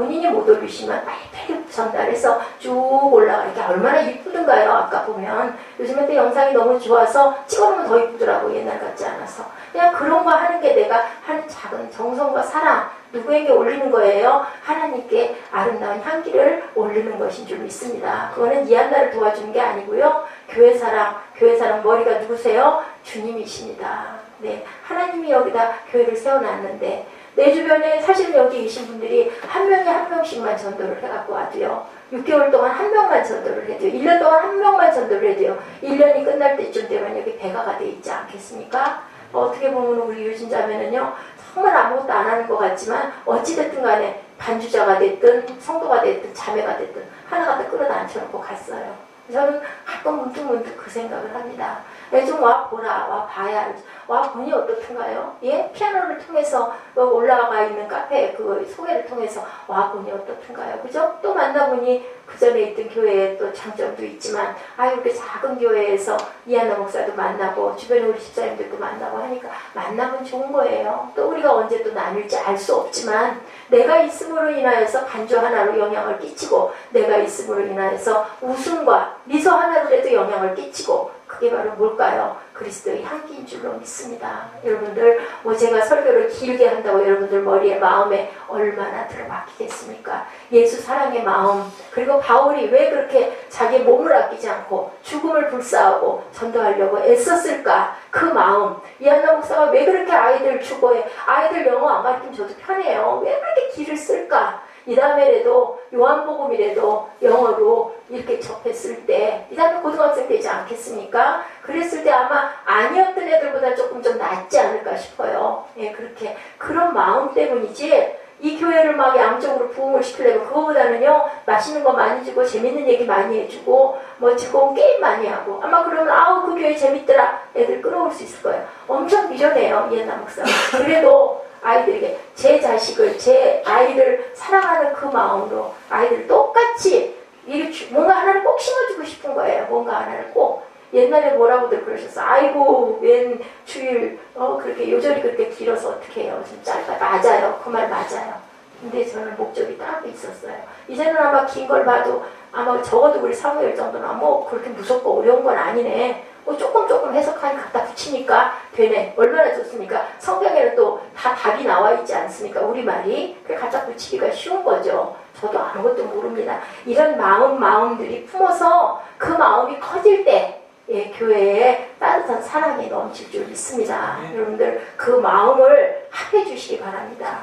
본인이 못 올리시면 빨리 전달해서 쭉 올라가니까 얼마나 이쁘던가요. 아까 보면 요즘에 또 영상이 너무 좋아서 찍어놓으면 더 이쁘더라고. 옛날 같지 않아서. 그냥 그런 거 하는 게 내가 하는 작은 정성과 사랑 누구에게 올리는 거예요? 하나님께 아름다운 향기를 올리는 것인 줄 믿습니다. 그거는 이한나를 도와주는 게 아니고요. 교회 사랑 머리가 누구세요? 주님이십니다. 네, 하나님이 여기다 교회를 세워놨는데 내 주변에 사실은 여기 계신 분들이 한 명에 한 명씩만 전도를 해갖고 와도요. 6개월 동안 한 명만 전도를 해도요. 1년 동안 한 명만 전도를 해도요. 1년이 끝날 때쯤 되면 여기 배가가 돼 있지 않겠습니까? 어떻게 보면 우리 유진자매는요. 정말 아무것도 안 하는 것 같지만 어찌됐든 간에 반주자가 됐든 성도가 됐든 자매가 됐든 하나가 다 끌어다앉혀놓고 갔어요. 저는 가끔 문득 그 생각을 합니다. 좀 와보라, 와봐야, 와보니 어떻든가요? 예? 피아노를 통해서 올라가 있는 카페 그 소개를 통해서 와보니 어떻든가요? 그죠? 또 만나보니 그 전에 있던 교회에 또 장점도 있지만 이렇게 작은 교회에서 이한나 목사도 만나고 주변에 우리 집사님들도 만나고 하니까 만나면 좋은 거예요. 또 우리가 언제 또 나눌지 알 수 없지만 내가 있음으로 인하여서 반주 하나로 영향을 끼치고 내가 있음으로 인하여서 웃음과 미소 하나로라도 영향을 끼치고 그게 바로 뭘까요? 그리스도의 향기인 줄로 믿습니다. 여러분들 제가 설교를 길게 한다고 여러분들 머리에 마음에 얼마나 들어박히겠습니까? 예수 사랑의 마음 그리고 바울이 왜 그렇게 자기 몸을 아끼지 않고 죽음을 불사하고 전도하려고 애썼을까? 그 마음 이한나 목사가 왜 그렇게 아이들 추구해 아이들 영어 안 가르치면 저도 편해요. 왜 그렇게 길을 쓸까? 이 다음에라도 요한복음이라도 영어로 이렇게 접했을 때 이 다음에 고등학생 되지 않겠습니까? 그랬을 때 아마 아니었던 애들보다 조금 좀 낫지 않을까 싶어요. 예, 그렇게 그런 마음 때문이지 이 교회를 막 양쪽으로 부흥을 시키려고 그거보다는요 맛있는 거 많이 주고 재밌는 얘기 많이 해주고 즐거운 게임 많이 하고 아마 그러면 그 교회 재밌더라 애들 끌어올 수 있을 거예요. 엄청 미련해요 이한나 목사. 그래도 아이들에게 제 자식을 제 아이를 사랑하는 그 마음으로 아이들 똑같이 뭔가 하나를 꼭 심어주고 싶은 거예요. 뭔가 하나를 꼭. 옛날에 뭐라고들 그러셨어. 아이고 웬 주일 그렇게 요절이 그렇게 길어서 어떻게 해요. 좀 짧아. 맞아요. 그 말 맞아요. 근데 저는 목적이 딱 있었어요. 이제는 아마 긴 걸 봐도 아마 적어도 우리 사무엘 정도는 그렇게 무섭고 어려운 건 아니네. 조금 해석하니 갖다 붙이니까 되네. 얼마나 좋습니까? 성경에는 또 다 답이 나와 있지 않습니까? 우리말이. 갖다 붙이기가 쉬운 거죠. 저도 아무것도 모릅니다. 이런 마음들이 품어서 그 마음이 커질 때 교회에 따뜻한 사랑이 넘칠 줄 믿습니다. 여러분들 그 마음을 합해 주시기 바랍니다.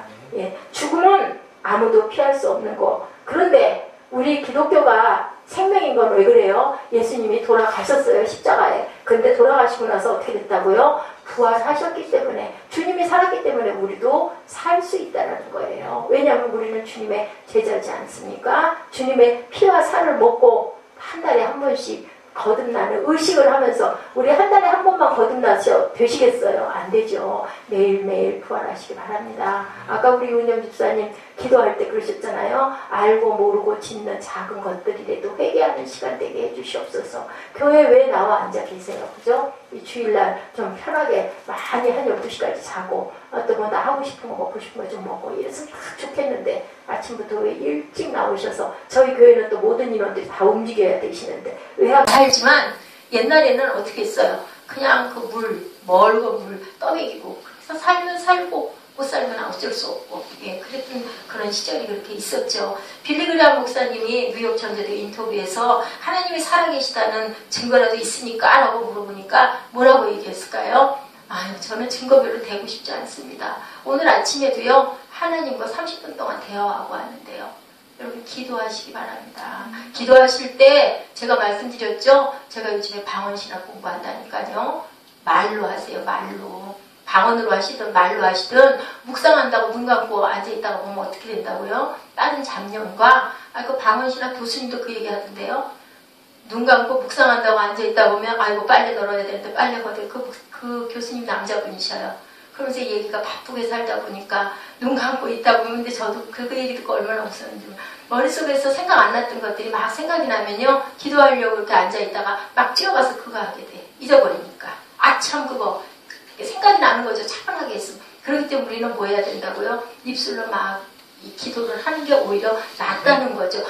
죽음은 아무도 피할 수 없는 거. 그런데 우리 기독교가 생명인 건 왜 그래요? 예수님이 돌아가셨어요. 십자가에. 근데 돌아가시고 나서 어떻게 됐다고요? 부활하셨기 때문에 주님이 살았기 때문에 우리도 살 수 있다는 거예요. 왜냐하면 우리는 주님의 제자지 않습니까? 주님의 피와 살을 먹고 한 달에 한 번씩 거듭나는 의식을 하면서 우리 한 달에 한 번만 거듭나서 되시겠어요? 안 되죠. 매일매일 부활하시기 바랍니다. 아까 우리 윤영 집사님 기도할 때 그러셨잖아요. 알고 모르고 짓는 작은 것들이라도 회개하는 시간 되게 해주시옵소서. 교회 왜 나와 앉아 계세요? 그죠? 이 주일날 좀 편하게 많이 한 12시까지 자고 또 뭐 나 하고 싶은 거 먹고 싶은 거 좀 먹고 이랬으면 딱 좋겠는데 아침부터 왜 일찍 나오셔서 저희 교회는 또 모든 인원들이 다 움직여야 되시는데 의학 살지만 옛날에는 어떻게 했어요? 그냥 그 멀고 물 떠먹이고 그래서 살면 살고 못 살면 어쩔 수 없고 그랬던 그런 시절이 그렇게 있었죠. 빌리그리암 목사님이 뉴욕 전도대 인터뷰에서 하나님이 살아계시다는 증거라도 있습니까? 라고 물어보니까 뭐라고 얘기했을까요? 저는 증거 별로 되고 싶지 않습니다. 오늘 아침에도요 하나님과 30분 동안 대화하고 왔는데요. 여러분 기도하시기 바랍니다. 기도하실 때 제가 말씀드렸죠. 제가 요즘에 방언신학 공부한다니까요. 말로 하세요. 말로. 방언으로 하시든 말로 하시든 묵상한다고 눈 감고 앉아있다가 보면 어떻게 된다고요? 다른 잡념과 그 방언신학 교수님도 그 얘기 하던데요. 눈 감고 묵상한다고 앉아있다 보면 아이고 빨래 널어야 되는데 빨래 거들 그 교수님 남자분이셔요. 그러면서 얘기가 바쁘게 살다 보니까 눈 감고 있다 보면 근데 저도 그 얘기 듣고 얼마나 웃었는지 머릿속에서 생각 안 났던 것들이 막 생각이 나면요 기도하려고 이렇게 앉아있다가 막 뛰어가서 그거 하게 돼. 잊어버리니까. 아참 그거 생각이 나는 거죠. 차분하게 했으면. 그렇기 때문에 우리는 뭐 해야 된다고요? 입술로 막 이 기도를 하는 게 오히려 낫다는 거죠.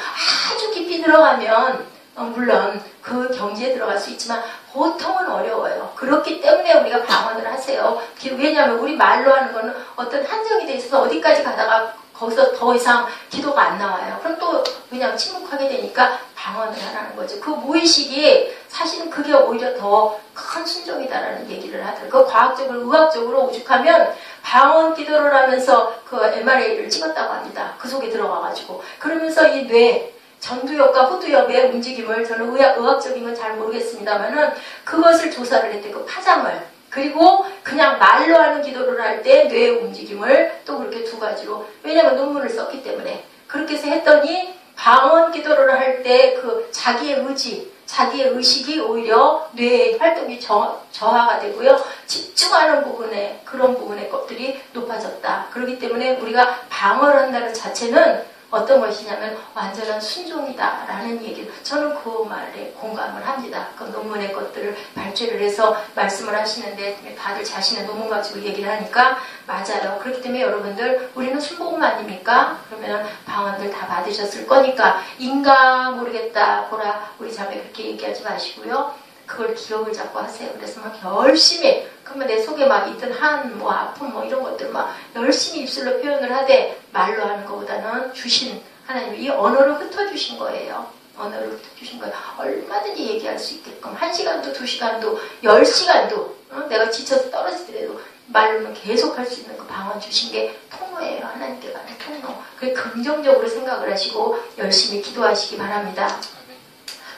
아주 깊이 들어가면 물론 그 경지에 들어갈 수 있지만 보통은 어려워요. 그렇기 때문에 우리가 방언을 하세요. 왜냐하면 우리 말로 하는 거는 어떤 한정이 돼 있어서 어디까지 가다가 거기서 더 이상 기도가 안 나와요. 그럼 또 그냥 침묵하게 되니까 방언을 하라는 거죠. 그 무의식이 사실은 그게 오히려 더 큰 순종이다라는 얘기를 하더라고요. 그 과학적으로 의학적으로 오죽하면 방언 기도를 하면서 그 MRA를 찍었다고 합니다. 그 속에 들어가가지고 그러면서 이 뇌 전두엽과 후두엽의 움직임을 저는 의학적인 건 잘 모르겠습니다만은 그것을 조사를 했대. 그 파장을 그리고 그냥 말로 하는 기도를 할 때 뇌의 움직임을 또 그렇게 두 가지로 왜냐하면 논문을 썼기 때문에 그렇게 해서 했더니 방언 기도를 할 때 그 자기의 의지 자기의 의식이 오히려 뇌의 활동이 저하가 되고요. 집중하는 부분에 그런 부분의 것들이 높아졌다. 그렇기 때문에 우리가 방어를 한다는 자체는 어떤 것이냐면 완전한 순종이다라는 얘기를 저는 그 말에 공감을 합니다. 그 논문의 것들을 발췌를 해서 말씀을 하시는데 다들 자신의 논문 가지고 얘기를 하니까 맞아요. 그렇기 때문에 여러분들 우리는 순복음 아닙니까? 그러면 방언들 다 받으셨을 거니까 인가 모르겠다 보라 우리 자매 그렇게 얘기하지 마시고요. 그걸 기억을 잡고 하세요. 그래서 막 열심히 그러면 내 속에 막 있던 한 뭐 아픔 뭐 이런 것들 막 열심히 입술로 표현을 하되 말로 하는 것보다는 주신 하나님 이 언어를 흩어주신 거예요. 언어를 흩어주신 거예요. 얼마든지 얘기할 수 있게끔 1시간도 2시간도 10시간도 내가 지쳐서 떨어지더라도 말로는 계속 할 수 있는 그 방언 주신 게 통로예요. 하나님께 가는 통로. 그게 긍정적으로 생각을 하시고 열심히 기도하시기 바랍니다.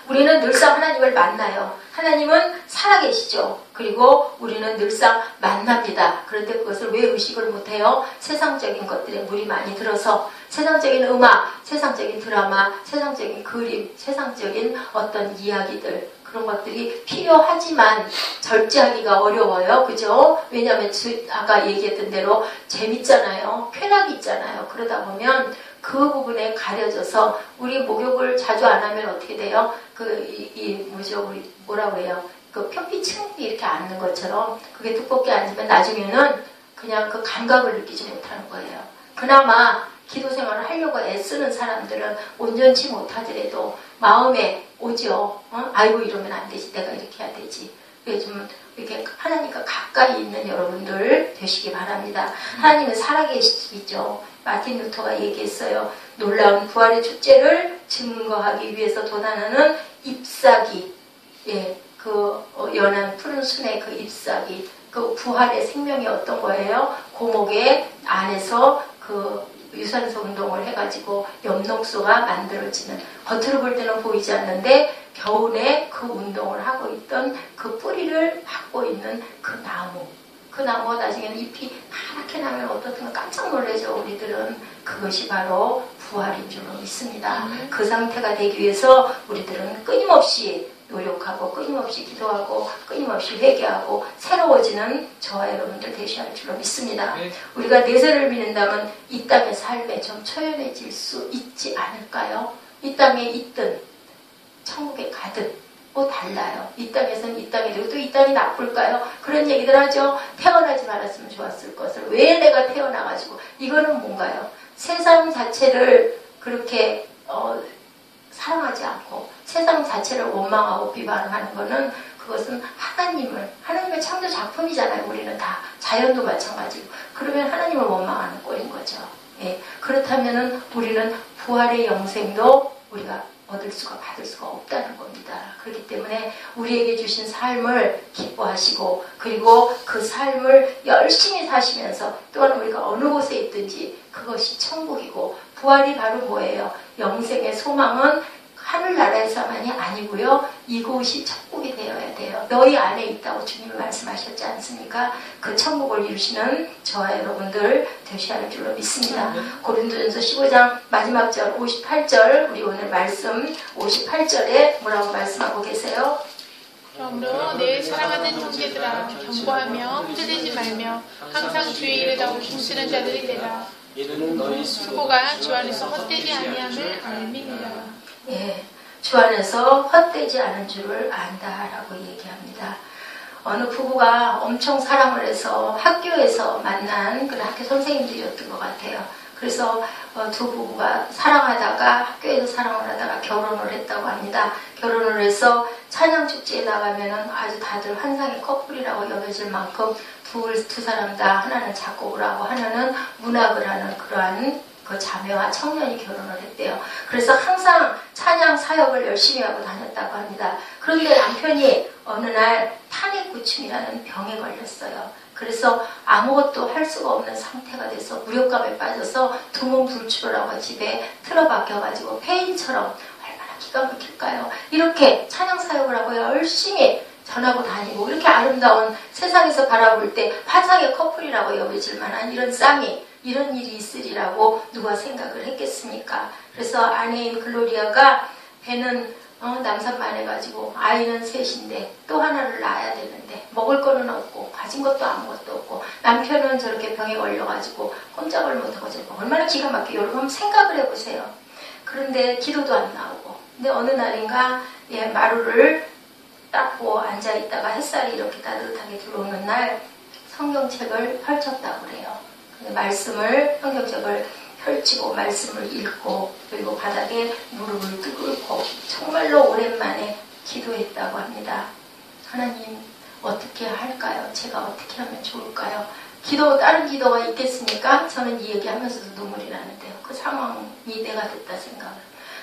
우리는 늘상 하나님을 만나요. 하나님은 살아계시죠. 그리고 우리는 늘상 만납니다. 그런데 그것을 왜 의식을 못해요? 세상적인 것들에 물이 많이 들어서 세상적인 음악, 세상적인 드라마, 세상적인 그림, 세상적인 어떤 이야기들 그런 것들이 필요하지만 절제하기가 어려워요. 그죠? 왜냐하면 아까 얘기했던 대로 재밌잖아요. 쾌락이 있잖아요. 그러다 보면 그 부분에 가려져서 우리 목욕을 자주 안 하면 어떻게 돼요? 뭐죠? 우리 뭐라고 해요? 그 표피층이 이렇게 앉는 것처럼 그게 두껍게 앉으면 나중에는 그냥 그 감각을 느끼지 못하는 거예요. 그나마 기도 생활을 하려고 애쓰는 사람들은 온전치 못하더라도 마음에 오죠. 아이고 이러면 안 되지. 내가 이렇게 해야 되지. 그게 좀 이렇게 하나님과 가까이 있는 여러분들 되시기 바랍니다. 하나님은 살아계시죠. 마틴 루터가 얘기했어요. 놀라운 부활의 축제를 증거하기 위해서 도단하는 잎사귀, 연한 푸른 순의 그 잎사귀, 그 부활의 생명이 어떤 거예요? 고목의 안에서 그 유산소 운동을 해가지고 엽록소가 만들어지는 겉으로 볼 때는 보이지 않는데 겨울에 그 운동을 하고 있던 그 뿌리를 받고 있는 그 나무. 그 나무가 나중에는 잎이 파랗게 나면 어떻든 깜짝 놀라죠. 우리들은 그것이 바로 부활인 줄로 믿습니다. 그 상태가 되기 위해서 우리들은 끊임없이 노력하고 끊임없이 기도하고 끊임없이 회개하고 새로워지는 저와 여러분들 되셔야 할 줄로 믿습니다. 우리가 내세를 믿는다면 이 땅의 삶에 좀 초연해질 수 있지 않을까요? 이 땅에 있든 천국에 가든 뭐 달라요. 이 땅에서는 이 땅이 되고 또 이 땅이 나쁠까요? 그런 얘기들 하죠. 태어나지 말았으면 좋았을 것을. 왜 내가 태어나가지고. 이거는 뭔가요? 세상 자체를 그렇게 사랑하지 않고 세상 자체를 원망하고 비방하는 거는 그것은 하나님의 창조 작품이잖아요. 우리는 다 자연도 마찬가지고. 그러면 하나님을 원망하는 꼴인 거죠. 예. 그렇다면은 우리는 부활의 영생도 우리가 받을 수가 없다는 겁니다. 그렇기 때문에 우리에게 주신 삶을 기뻐하시고 그리고 그 삶을 열심히 사시면서 또한 우리가 어느 곳에 있든지 그것이 천국이고 부활이 바로 뭐예요? 영생의 소망은 하늘나라에서만이 아니고요. 이곳이 천국이 되어야 돼요. 너희 안에 있다고 주님이 말씀하셨지 않습니까? 그 천국을 이루시는 저와 여러분들 되셔야 할 줄로 믿습니다. 고린도전서 15장 마지막 절 58절 우리 오늘 말씀 58절에 뭐라고 말씀하고 계세요? 그러므로 내 사랑하는 형제들아 경고하며 흔들리지 말며 항상 주의 일에 더욱 힘쓰는 자들이 되라. 이는 너희 수고가 주 안에서 헛되지 아니함을 알미니라. 예, 주 안에서 헛되지 않은 줄을 안다라고 얘기합니다. 어느 부부가 엄청 사랑을 해서 학교에서 만난 그런 학교 선생님들이었던 것 같아요. 그래서 두 부부가 사랑하다가 학교에서 사랑을 하다가 결혼을 했다고 합니다. 결혼을 해서 찬양축제에 나가면은 아주 다들 환상의 커플이라고 여겨질 만큼 두 사람 다 하나는 작곡을 하고 하나는 문학을 하는 그러한 그 자매와 청년이 결혼을 했대요. 그래서 항상 찬양 사역을 열심히 하고 다녔다고 합니다. 그런데 남편이 어느 날 탄핵구충이라는 병에 걸렸어요. 그래서 아무것도 할 수가 없는 상태가 돼서 무력감에 빠져서 두문불출을 하고 집에 틀어박혀가지고 폐인처럼 얼마나 기가 막힐까요? 이렇게 찬양 사역을 하고 열심히 전하고 다니고 이렇게 아름다운 세상에서 바라볼 때 환상의 커플이라고 여겨질 만한 이런 쌍이 이런 일이 있으리라고 누가 생각을 했겠습니까? 그래서 아내인 글로리아가 배는 남산만해가지고 아이는 셋인데 또 하나를 낳아야 되는데 먹을 거는 없고 가진 것도 아무것도 없고 남편은 저렇게 병에 걸려가지고 꼼짝을 못하고 저거 얼마나 기가 막히게 여러분 한번 생각을 해보세요. 그런데 기도도 안 나오고 근데 어느 날인가 마루를 닦고 앉아있다가 햇살이 이렇게 따뜻하게 들어오는 날 성경책을 펼쳤다고 그래요. 성경책을 펼치고 말씀을 읽고 그리고 바닥에 무릎을 꿇고 정말로 오랜만에 기도했다고 합니다. 하나님 어떻게 할까요? 제가 어떻게 하면 좋을까요? 다른 기도가 있겠습니까? 저는 이 얘기하면서도 눈물이 나는데요. 그 상황이 내가 됐다 생각을.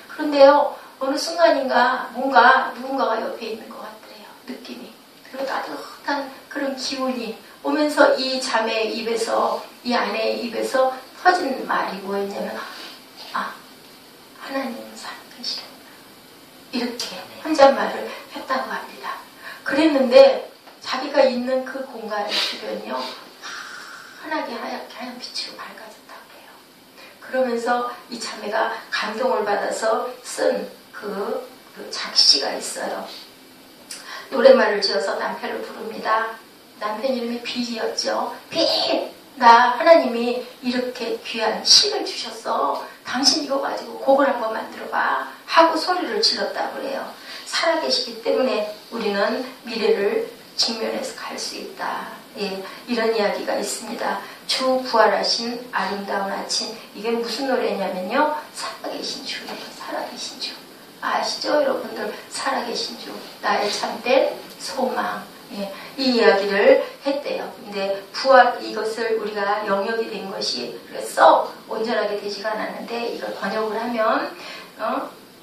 그런데요 어느 순간인가 뭔가 누군가가 옆에 있는 것 같더래요. 느낌이. 그리고 따뜻한 그런 기운이 오면서 이 자매의 입에서 이 아내의 입에서 터진 말이 뭐였냐면 하나님은 살아계시구나 이렇게 혼잣말을 했다고 합니다. 그랬는데 자기가 있는 그 공간 주변이요 환하게 하얗게 하얀 빛으로 밝아졌다고 해요. 그러면서 이 자매가 감동을 받아서 쓴 그 작시가 있어요. 노랫말을 지어서 남편을 부릅니다. 남편 이름이 빌이었죠. 빌! 나 하나님이 이렇게 귀한 시를 주셨어. 당신 이거 가지고 곡을 한번 만들어봐. 하고 소리를 질렀다고 그래요. 살아계시기 때문에 우리는 미래를 직면해서 갈 수 있다. 이런 이야기가 있습니다. 주 부활하신 아름다운 아침. 이게 무슨 노래냐면요. 살아계신 주예요. 살아계신 주. 아시죠 여러분들? 살아계신 주. 나의 참된 소망. 이 이야기를 했대요. 근데 부활 이것을 우리가 영역이 된 것이 썩 온전하게 되지가 않았는데 이걸 번역을 하면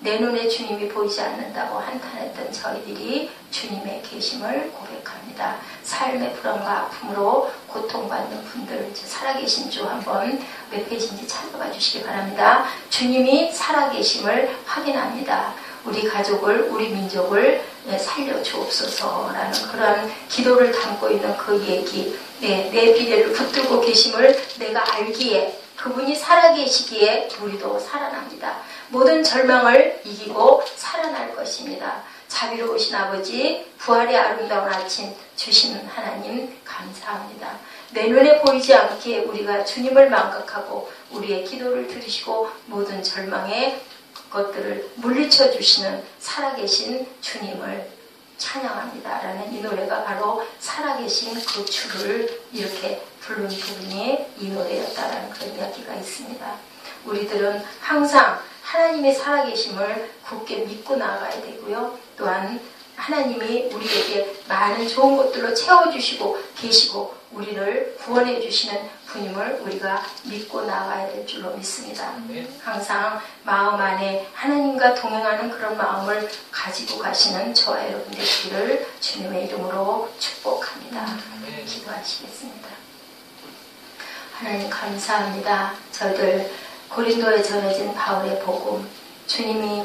내 눈에 주님이 보이지 않는다고 한탄했던 저희들이 주님의 계심을 고백합니다. 삶의 불안과 아픔으로 고통받는 분들 살아계신 주 한번 몇 페이지인지 찾아봐 주시기 바랍니다. 주님이 살아계심을 확인합니다. 우리 가족을 우리 민족을 살려주옵소서라는 그런 기도를 담고 있는 그 얘기 내 비례를 붙들고 계심을 내가 알기에 그분이 살아계시기에 우리도 살아납니다. 모든 절망을 이기고 살아날 것입니다. 자비로우신 아버지 부활의 아름다운 아침 주시는 하나님 감사합니다. 내 눈에 보이지 않게 우리가 주님을 망각하고 우리의 기도를 들으시고 모든 절망의 것들을 물리쳐 주시는 살아계신 주님을 찬양합니다 라는 이 노래가 바로 살아계신 그 주를 이렇게 부른 부분이 이 노래였다라는 그런 이야기가 있습니다. 우리들은 항상 하나님의 살아계심을 굳게 믿고 나아가야 되고요. 또한 하나님이 우리에게 많은 좋은 것들로 채워주시고 계시고 우리를 구원해 주시는 분임을 우리가 믿고 나아가야 될 줄로 믿습니다. 항상 마음 안에 하나님과 동행하는 그런 마음을 가지고 가시는 저와 여러분 되시기를 주님의 이름으로 축복합니다. 기도하시겠습니다. 하나님 감사합니다. 저희들 고린도에 전해진 바울의 복음 주님이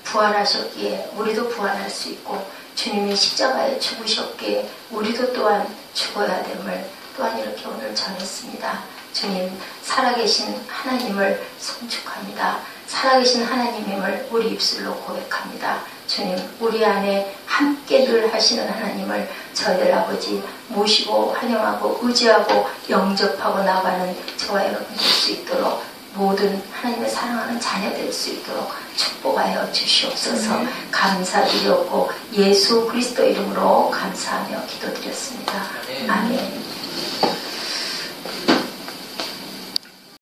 부활하셨기에 우리도 부활할 수 있고 주님이 십자가에 죽으셨기에 우리도 또한 죽어야 됨을 또한 이렇게 오늘 전했습니다. 주님 살아계신 하나님을 송축합니다. 살아계신 하나님임을 우리 입술로 고백합니다. 주님 우리 안에 함께 늘 하시는 하나님을 저희들 아버지 모시고 환영하고 의지하고 영접하고 나가는 저와 여러분 될 수 있도록 모든 하나님을 사랑하는 자녀 될 수 있도록 축복하여 주시옵소서. 감사드렸고 예수 그리스도 이름으로 감사하며 기도드렸습니다. 아멘.